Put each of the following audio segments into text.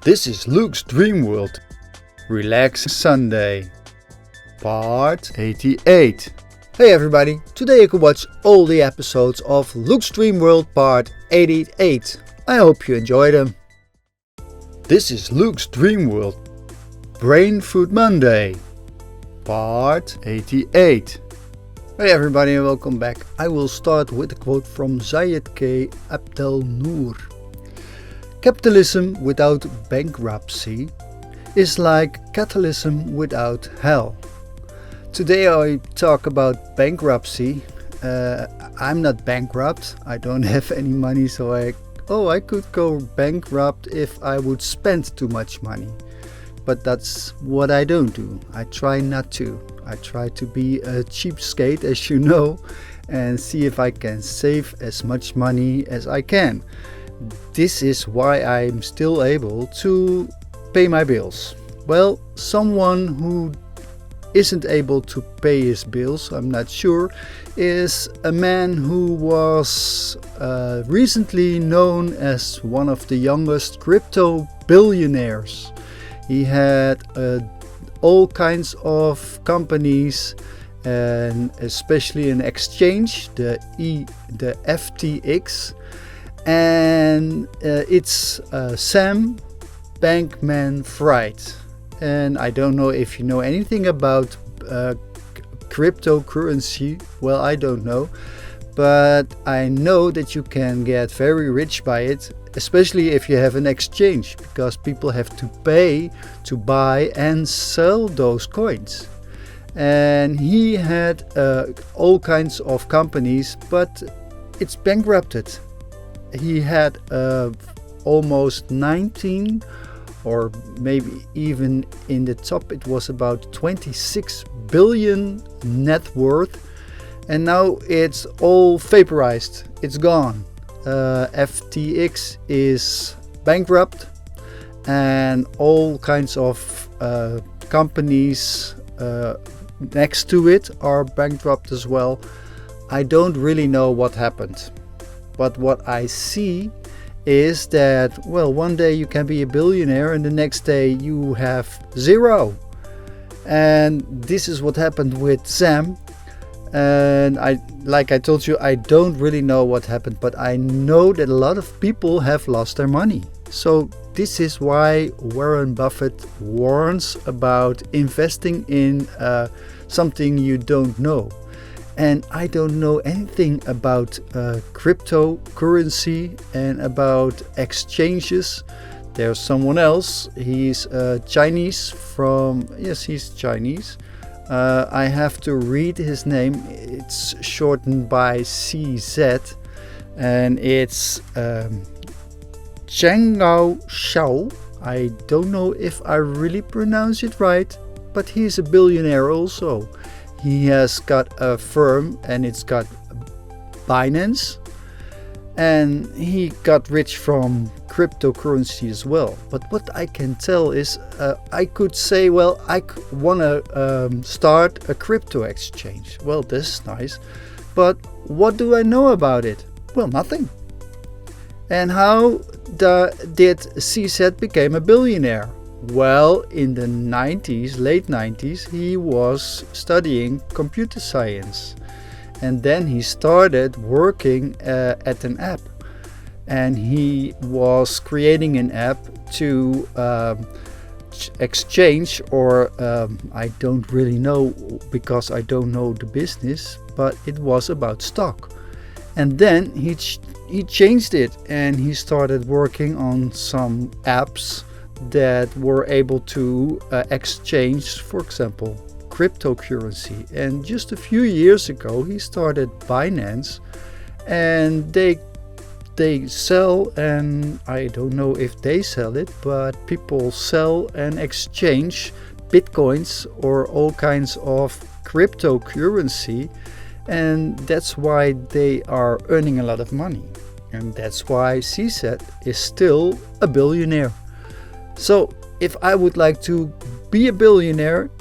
This is Luke's Dreamworld. Relax Sunday. Part 88. Hey everybody, today you can watch all the episodes of Luke's Dreamworld Part 88. I hope you enjoy them. This is Luke's Dreamworld. Brain Food Monday. Part 88. Hey everybody and welcome back. I will start with a quote from Zayed K. Abdel Noor. Capitalism without bankruptcy is like capitalism without hell. Today I talk about bankruptcy. I'm not bankrupt. I don't have any money, so I could go bankrupt if I would spend too much money. But that's what I don't do. I try not to. I try to be a cheapskate, as you know, and see if I can save as much money as I can. This is why I'm still able to pay my bills. Well, someone who isn't able to pay his bills, I'm not sure, is a man who was recently known as one of the youngest crypto billionaires. He had all kinds of companies, and especially an exchange, the FTX, and it's Sam Bankman-Fried. And I don't know if you know anything about cryptocurrency. Well, I don't know, but I know that you can get very rich by it, especially if you have an exchange, because people have to pay to buy and sell those coins. And he had all kinds of companies, but it's bankrupted. He had almost 19, or maybe even in the top it was about 26 billion net worth, and now it's all vaporized. It's gone. FTX is bankrupt, and all kinds of companies next to it are bankrupt as well. I don't really know what happened, but what I see is that, well, one day you can be a billionaire and the next day you have zero. And this is what happened with Sam. And like I told you, I don't really know what happened, but I know that a lot of people have lost their money. So this is why Warren Buffett warns about investing in something you don't know. And I don't know anything about cryptocurrency and about exchanges. There's someone else. He's Chinese he's Chinese. I have to read his name. It's shortened by CZ, and it's Chengao Shao. I don't know if I really pronounce it right, but he's a billionaire also. He has got a firm, and it's got Binance, and he got rich from cryptocurrency as well. But what I can tell is I could say, well, I want to start a crypto exchange. Well, this is nice, but what do I know about it? Well, nothing. And how did CZ become a billionaire? Well, in the late 90s, he was studying computer science, and then he started working at an app, and he was creating an app to exchange, or I don't really know because I don't know the business, but it was about stock. And then he changed it, and he started working on some apps that were able to exchange, for example, cryptocurrency. And just a few years ago he started Binance, and they sell, and I don't know if they sell it, but people sell and exchange bitcoins or all kinds of cryptocurrency, and that's why they are earning a lot of money, and that's why CZ is still a billionaire. So if I would like to be a billionaire,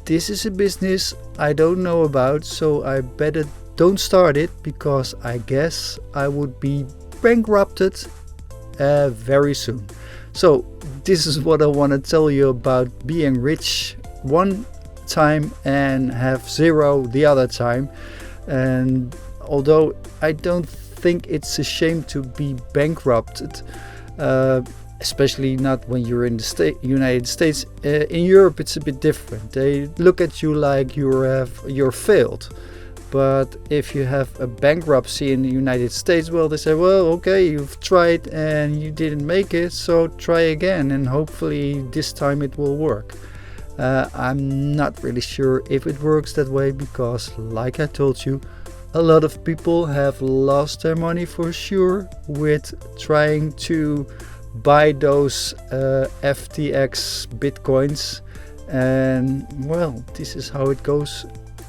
this is a business I don't know about, so I better don't start it, because I guess I would be bankrupted very soon. So this is what I want to tell you about being rich one time and have zero the other time. And although I don't think it's a shame to be bankrupted, especially not when you're in the United States. In Europe it's a bit different. They look at you like you're failed. But if you have a bankruptcy in the United States, well, they say, well, okay, you've tried and you didn't make it, so try again and hopefully this time it will work. I'm not really sure if it works that way because, like I told you, a lot of people have lost their money for sure with trying to buy those FTX bitcoins. And well, this is how it goes.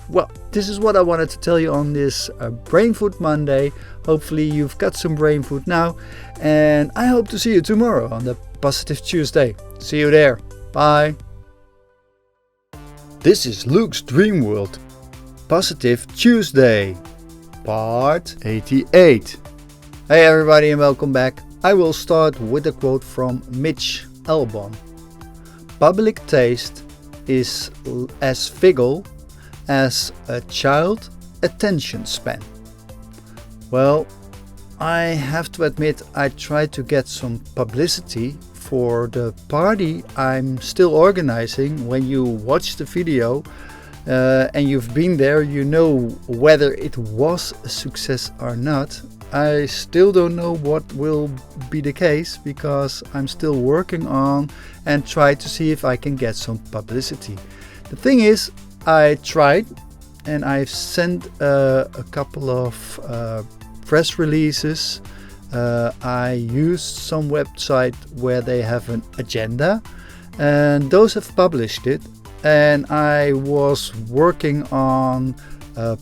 Well, this is what I wanted to tell you on this Brain Food Monday. Hopefully you've got some brain food now, and I hope to see you tomorrow on the Positive Tuesday. See you there. Bye. This is Luke's Dreamworld, Positive Tuesday, part 88. Hey everybody and welcome back. I will start with a quote from Mitch Albom. Public taste is as fickle as a child attention span. Well, I have to admit I tried to get some publicity for the party I'm still organizing. When you watch the video and you've been there, you know whether it was a success or not. I still don't know what will be the case because I'm still working on and try to see if I can get some publicity. The thing is, I tried and I've sent a couple of press releases. I used some website where they have an agenda and those have published it, and I was working on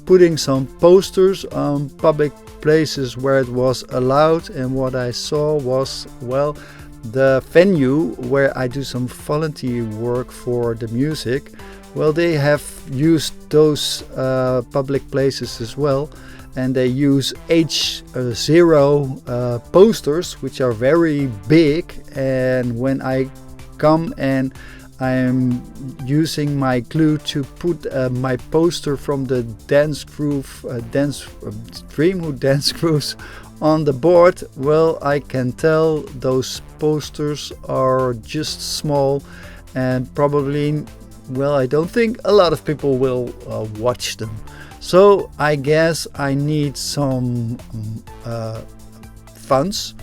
putting some posters on public places where it was allowed, and what I saw was, well, the venue where I do some volunteer work for the music, well, they have used those public places as well, and they use H0 posters, which are very big, and when I come and I'm using my glue to put my poster from the Dreamhood dance grooves on the board, well, I can tell those posters are just small and probably, well, I don't think a lot of people will watch them. So I guess I need some funds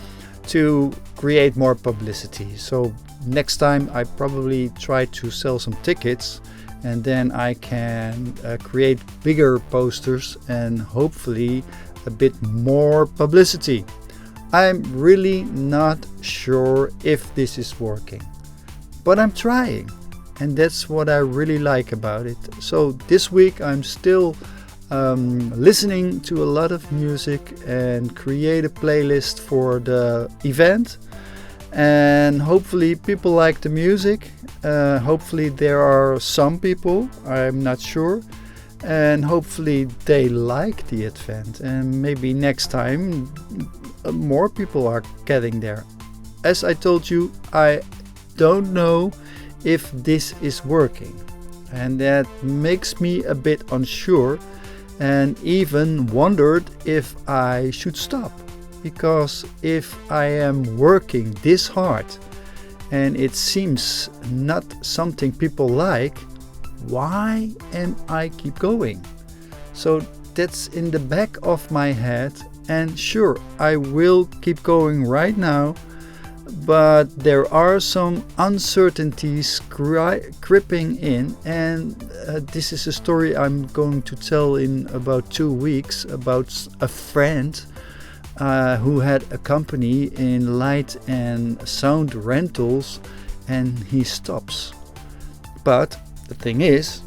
to create more publicity. So next time I probably try to sell some tickets, and then I can create bigger posters and hopefully a bit more publicity. I'm really not sure if this is working, but I'm trying, and that's what I really like about it. So this week I'm still listening to a lot of music and create a playlist for the event, and hopefully people like the music. Hopefully there are some people, I'm not sure, and hopefully they like the event, and maybe next time more people are getting there. As I told you, I don't know if this is working, and that makes me a bit unsure, and even wondered if I should stop. Because if I am working this hard and it seems not something people like, why am I keep going? So that's in the back of my head, and sure, I will keep going right now, but there are some uncertainties creeping in, and this is a story I'm going to tell in about 2 weeks about a friend who had a company in light and sound rentals, and he stops. But the thing is,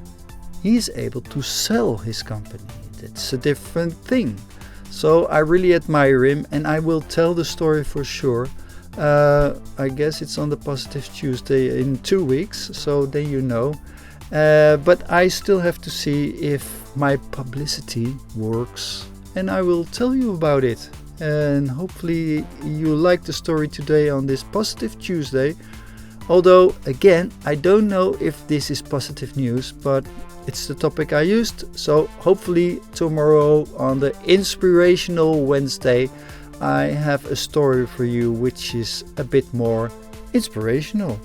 he's able to sell his company. That's a different thing. So I really admire him, and I will tell the story for sure. I guess it's on the Positive Tuesday in 2 weeks, so then you know. But I still have to see if my publicity works, and I will tell you about it. And hopefully you like the story today on this Positive Tuesday. Although, again, I don't know if this is positive news, but it's the topic I used. So hopefully tomorrow on the Inspirational Wednesday, I have a story for you which is a bit more inspirational.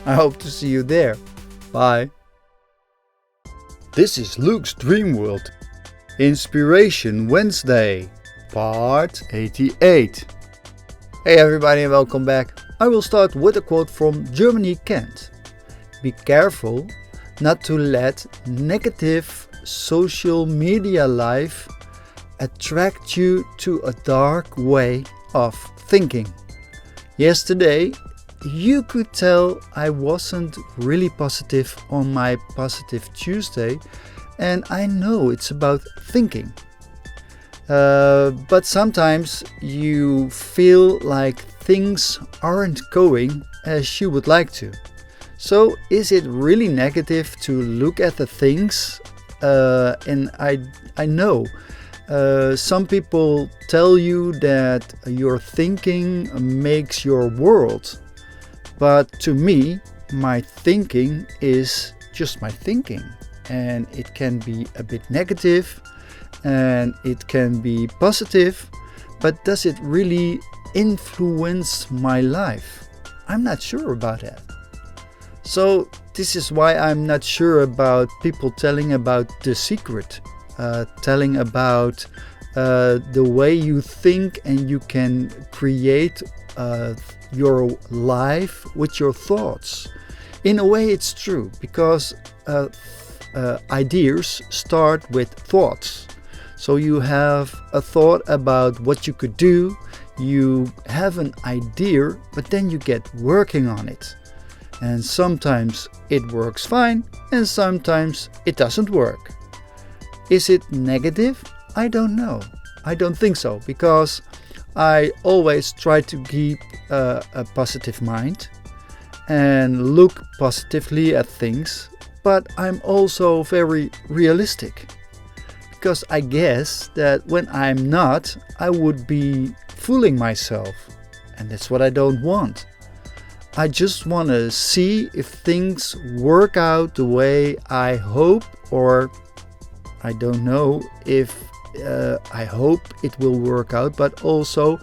I hope to see you there. Bye. This is Luke's Dreamworld. Inspiration Wednesday, part 88. Hey everybody and welcome back. I will start with a quote from Germany, Kent. Be careful not to let negative social media life attract you to a dark way of thinking. Yesterday, you could tell I wasn't really positive on my Positive Tuesday, and I know it's about thinking. But sometimes you feel like things aren't going as you would like to. So is it really negative to look at the things? And I know some people tell you that your thinking makes your world. But to me, my thinking is just my thinking. And it can be a bit negative and it can be positive. But does it really influence my life? I'm not sure about that. So this is why I'm not sure about people telling about the secret, telling about the way you think and you can create your life with your thoughts. In a way it's true, because ideas start with thoughts. So you have a thought about what you could do, you have an idea, but then you get working on it. And sometimes it works fine and sometimes it doesn't work. Is it negative? I don't know. I don't think so, because I always try to keep a positive mind and look positively at things, but I'm also very realistic. Because I guess that when I'm not, I would be fooling myself, and that's what I don't want. I just want to see if things work out the way I hope, or I don't know if I hope it will work out, but also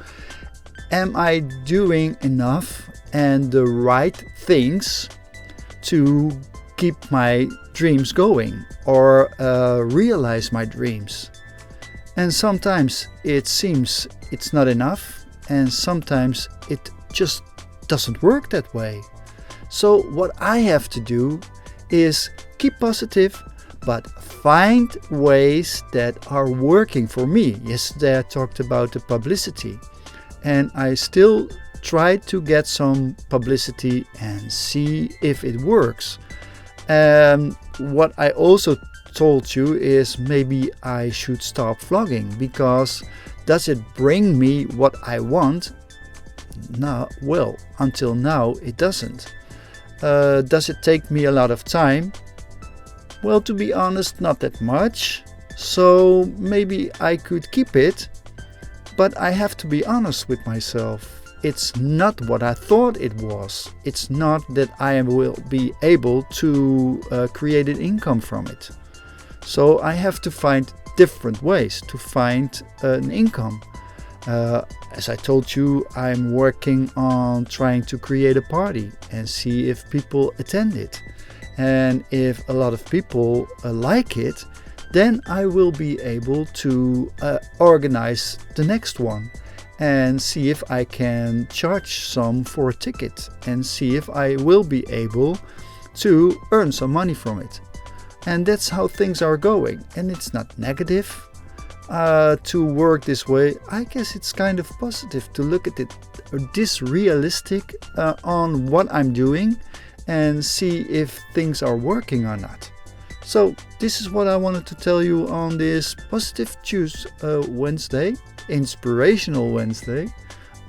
am I doing enough and the right things to keep my dreams going or realize my dreams? And sometimes it seems it's not enough, and sometimes it just doesn't work that way. So what I have to do is keep positive, but find ways that are working for me. Yesterday I talked about the publicity, and I still try to get some publicity and see if it works. What I also told you is maybe I should stop vlogging, because does it bring me what I want? No, well, until now it doesn't. Does it take me a lot of time? Well, to be honest, not that much. So maybe I could keep it, but I have to be honest with myself. It's not what I thought it was. It's not that I will be able to create an income from it. So I have to find different ways to find an income. As I told you, I'm working on trying to create a party and see if people attend it. And if a lot of people like it, then I will be able to organize the next one and see if I can charge some for a ticket and see if I will be able to earn some money from it. And that's how things are going. And it's not negative to work this way. I guess it's kind of positive to look at it this realistic on what I'm doing and see if things are working or not. So this is what I wanted to tell you on this Positive Tuesday, Wednesday, Inspirational Wednesday.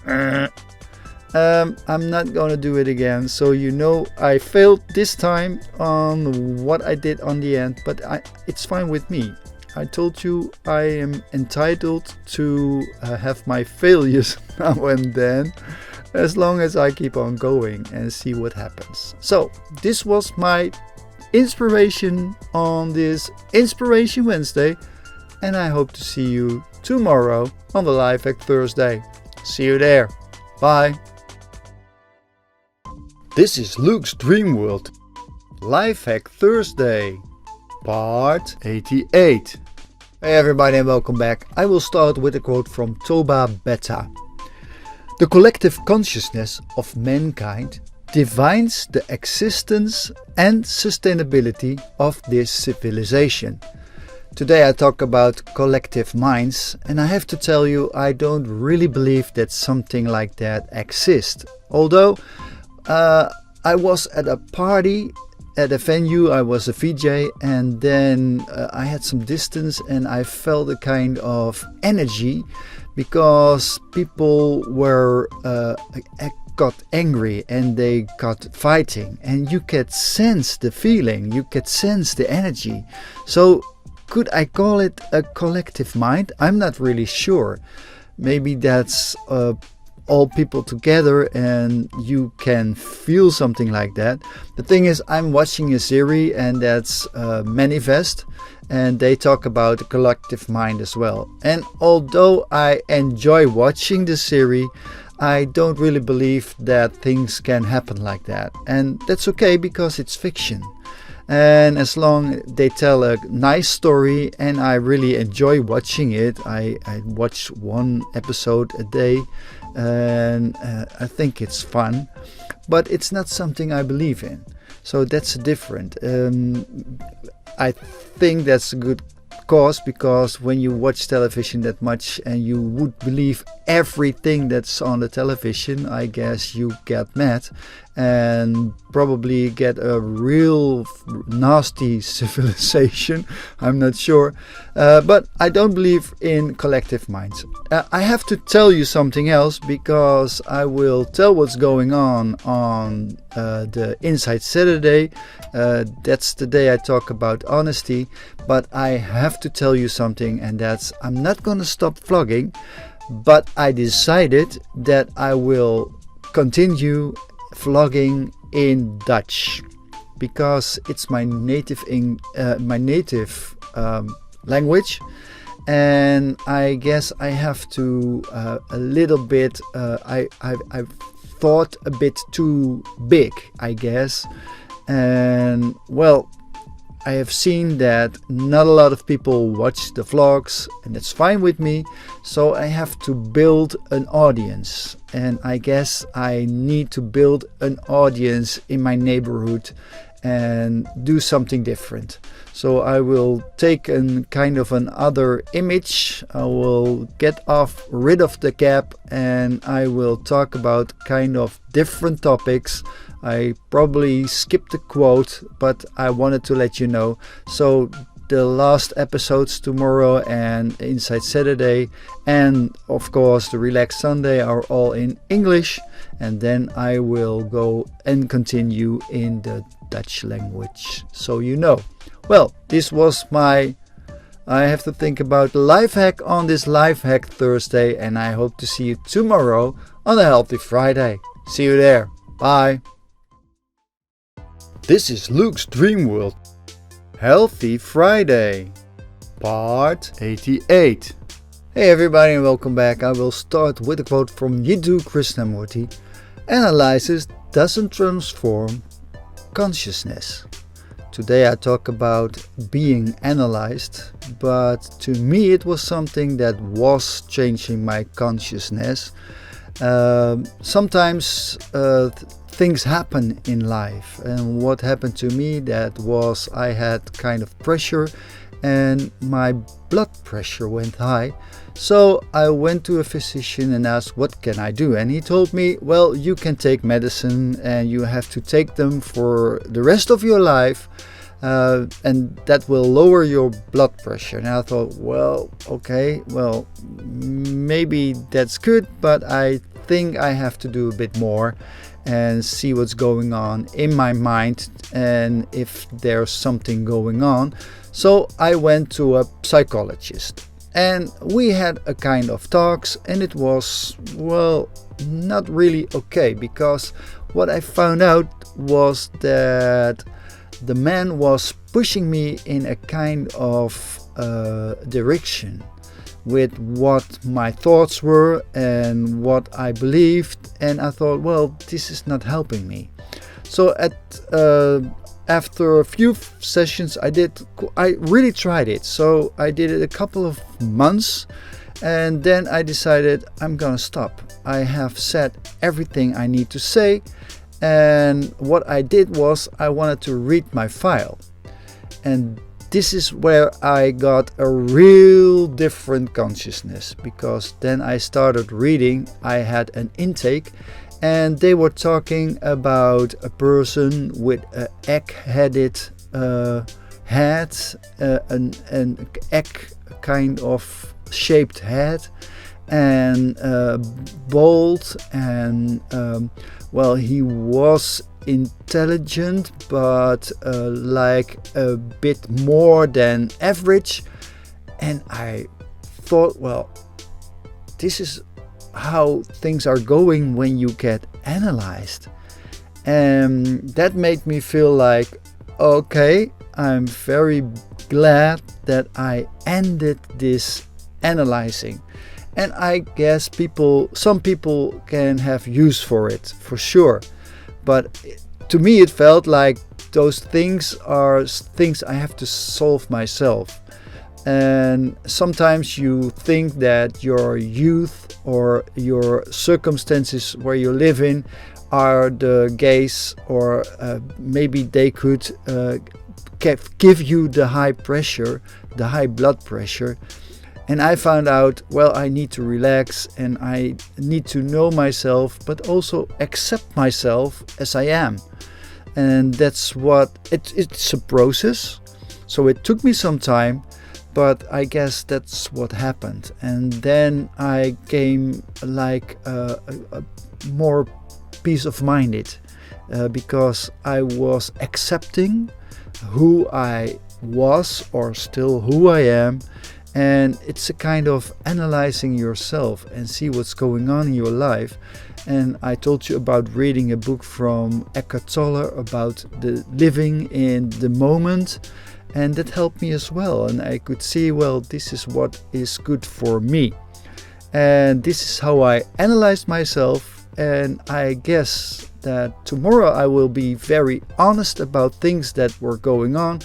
I'm not gonna do it again, so you know I failed this time on what I did on the end, but it's fine with me. I told you I am entitled to have my failures now and then. as long as I keep on going and see what happens. So this was my inspiration on this Inspiration Wednesday, and I hope to see you tomorrow on the Life Hack Thursday. See you there. Bye. This is Luke's Dreamworld Life Hack Thursday, part 88. Hey everybody and welcome back. I will start with a quote from Toba Betta. The collective consciousness of mankind defines the existence and sustainability of this civilization. Today I talk about collective minds, and I have to tell you I don't really believe that something like that exists. Although I was at a party at a venue, I was a VJ, and then I had some distance and I felt a kind of energy because people were got angry and they got fighting, and you could sense the feeling, you could sense the energy. So could I call it a collective mind? I'm not really sure. Maybe that's all people together and you can feel something like that. The thing is, I'm watching a series and that's Manifest, and they talk about the collective mind as well. And although I enjoy watching the series, I don't really believe that things can happen like that. And that's okay because it's fiction. And as long they tell a nice story and I really enjoy watching it, I watch one episode a day, and I think it's fun, but it's not something I believe in. So that's different. I think that's a good cause, because when you watch television that much and you would believe everything that's on the television, I guess you get mad and probably get a real nasty civilization. I'm not sure, but I don't believe in collective minds. I have to tell you something else, because I will tell what's going on the Inside Saturday. That's the day I talk about honesty, but I have to tell you something, and that's I'm not gonna stop vlogging, but I decided that I will continue vlogging in Dutch, because it's my native language, and I guess I have to a little bit. I've thought a bit too big, I guess, and well, I have seen that not a lot of people watch the vlogs, and that's fine with me. So I have to build an audience, and I guess I need to build an audience in my neighborhood and do something different. So I will take a kind of another image. I will get rid of the cap, and I will talk about kind of different topics. I probably skipped the quote, but I wanted to let you know. So the last episodes tomorrow and Inside Saturday, and of course the Relax Sunday, are all in English, and then I will go and continue in the Dutch language, so you know. Well, this was I have to think about the life hack on this Life Hack Thursday, and I hope to see you tomorrow on a Healthy Friday. See you there. Bye. This is Luke's Dreamworld Healthy Friday, part 88. Hey everybody and welcome back. I will start with a quote from Jiddu Krishnamurti. Analysis doesn't transform consciousness. Today I talk about being analyzed, but to me it was something that was changing my consciousness. Sometimes things happen in life, and what happened to me, that was I had kind of pressure and my blood pressure went high. So I went to a physician and asked, what can I do? And he told me, well, you can take medicine and you have to take them for the rest of your life, and that will lower your blood pressure. And I thought, well, okay, well, maybe that's good, but I think I have to do a bit more and see what's going on in my mind and if there's something going on. So I went to a psychologist, And we had a kind of talks, and it was, well, not really okay, because what I found out was that the man was pushing me in a kind of direction with what my thoughts were and what I believed, and I thought, well, this is not helping me. So after a few sessions I really tried it. So I did it a couple of months, and then I decided I'm gonna stop. I have said everything I need to say, and what I did was I wanted to read my file. And this is where I got a real different consciousness, because then I started reading. I had an intake, and they were talking about a person with an egg-headed head, an egg kind of shaped head, and bald, and well, he was intelligent, but like a bit more than average. And I thought, well, this is how things are going when you get analyzed. And that made me feel like, okay, I'm very glad that I ended this analyzing. And I guess some people can have use for it, for sure. But to me it felt like those things are things I have to solve myself. And sometimes you think that your youth or your circumstances where you live in are the case, or maybe they could give you the high pressure, the high blood pressure. And I found out, well, I need to relax, and I need to know myself, but also accept myself as I am. And that's what, it's a process. So it took me some time, but I guess that's what happened. And then I came like a more peace of minded, because I was accepting who I was, or still who I am. And it's a kind of analyzing yourself and see what's going on in your life. And I told you about reading a book from Eckhart Tolle about the living in the moment, and that helped me as well. And I could see, well, this is what is good for me, and this is how I analyzed myself. And I guess that tomorrow I will be very honest about things that were going on.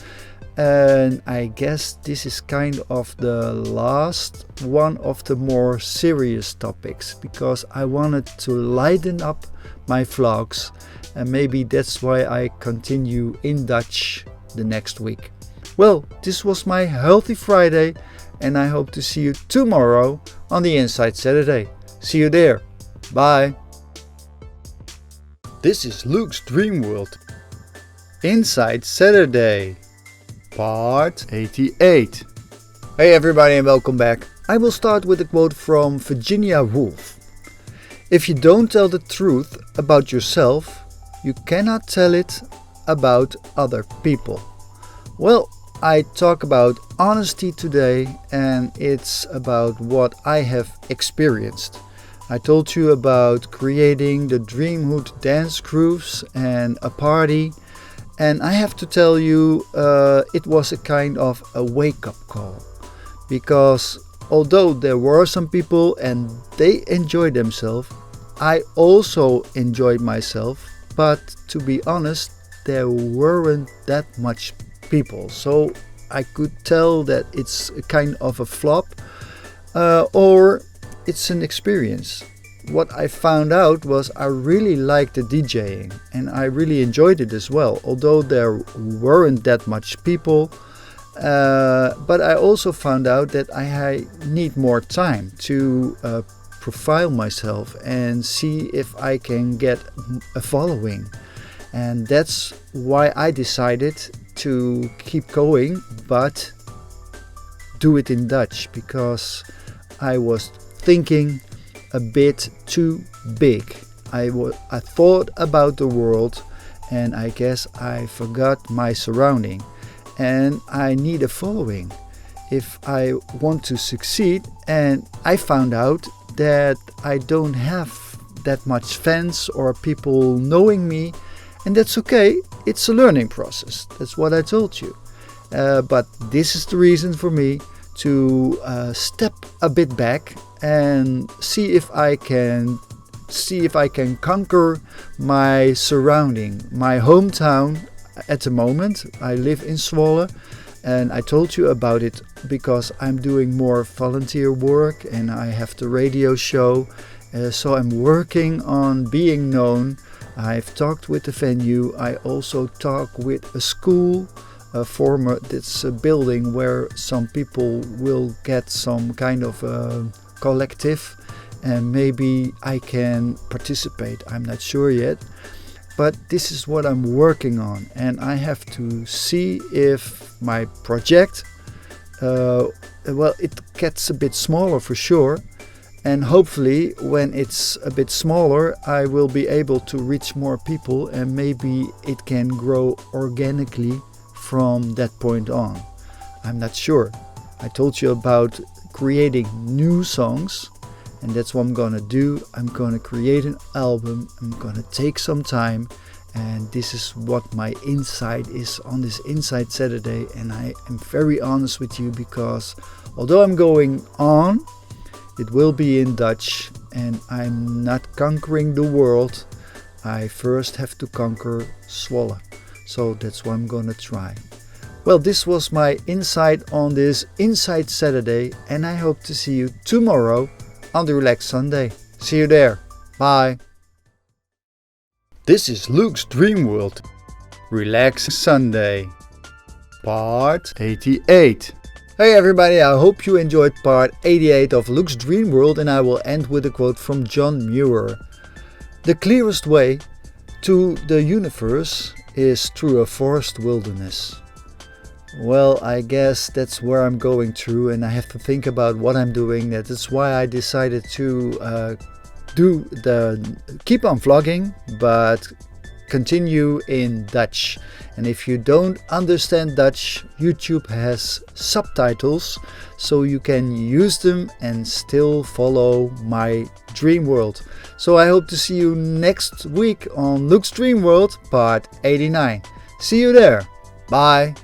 And I guess this is kind of the last one of the more serious topics, because I wanted to lighten up my vlogs, and maybe that's why I continue in Dutch the next week. Well, this was my Healthy Friday, and I hope to see you tomorrow on the Inside Saturday. See you there. Bye. This is Luke's Dreamworld. Inside Saturday. Part 88. Hey everybody, and welcome back. I will start with a quote from Virginia Woolf. If you don't tell the truth about yourself, you cannot tell it about other people. Well, I talk about honesty today, and it's about what I have experienced. I told you about creating the Dreamhood dance grooves and a party. And I have to tell you, it was a kind of a wake-up call, because although there were some people and they enjoyed themselves, I also enjoyed myself, but to be honest, there weren't that much people. So I could tell that it's a kind of a flop, or it's an experience. What I found out was I really liked the DJing, and I really enjoyed it as well, although there weren't that much people. But I also found out that I need more time to profile myself and see if I can get a following. And that's why I decided to keep going, but do it in Dutch, because I was thinking a bit too big. I thought about the world, and I guess I forgot my surrounding, and I need a following. if I want to succeed, and I found out that I don't have that much fans or people knowing me, and that's okay. It's a learning process. That's what I told you. But this is the reason for me to step a bit back and see if I can conquer my surrounding, my hometown. At the moment I live in Zwolle, and I told you about it because I'm doing more volunteer work and I have the radio show, so I'm working on being known. I've talked with the venue. I also talk with a school, it's a building where some people will get some kind of collective, and maybe I can participate. I'm not sure yet, but this is what I'm working on, and I have to see if my project, it gets a bit smaller for sure, and hopefully when it's a bit smaller I will be able to reach more people, and maybe it can grow organically from that point on. I'm not sure. I told you about creating new songs, and that's what I'm gonna do. I'm gonna create an album. I'm gonna take some time, and this is what my insight is on this Insight Saturday. And I am very honest with you, because although I'm going on, it will be in Dutch, and I'm not conquering the world. I first have to conquer Zwolle. So that's what I'm gonna try. Well, this was my insight on this Insight Saturday, and I hope to see you tomorrow on the Relax Sunday. See you there. Bye. This is Luke's Dreamworld Relax Sunday, part 88. Hey everybody, I hope you enjoyed part 88 of Luke's Dreamworld, and I will end with a quote from John Muir. The clearest way to the universe is through a forest wilderness. Well, I guess that's where I'm going through, and I have to think about what I'm doing. That's why I decided to keep on vlogging, but continue in Dutch. And if you don't understand Dutch, YouTube has subtitles, so you can use them and still follow my dream world. So I hope to see you next week on Luke's Dream World part 89. See you there. Bye.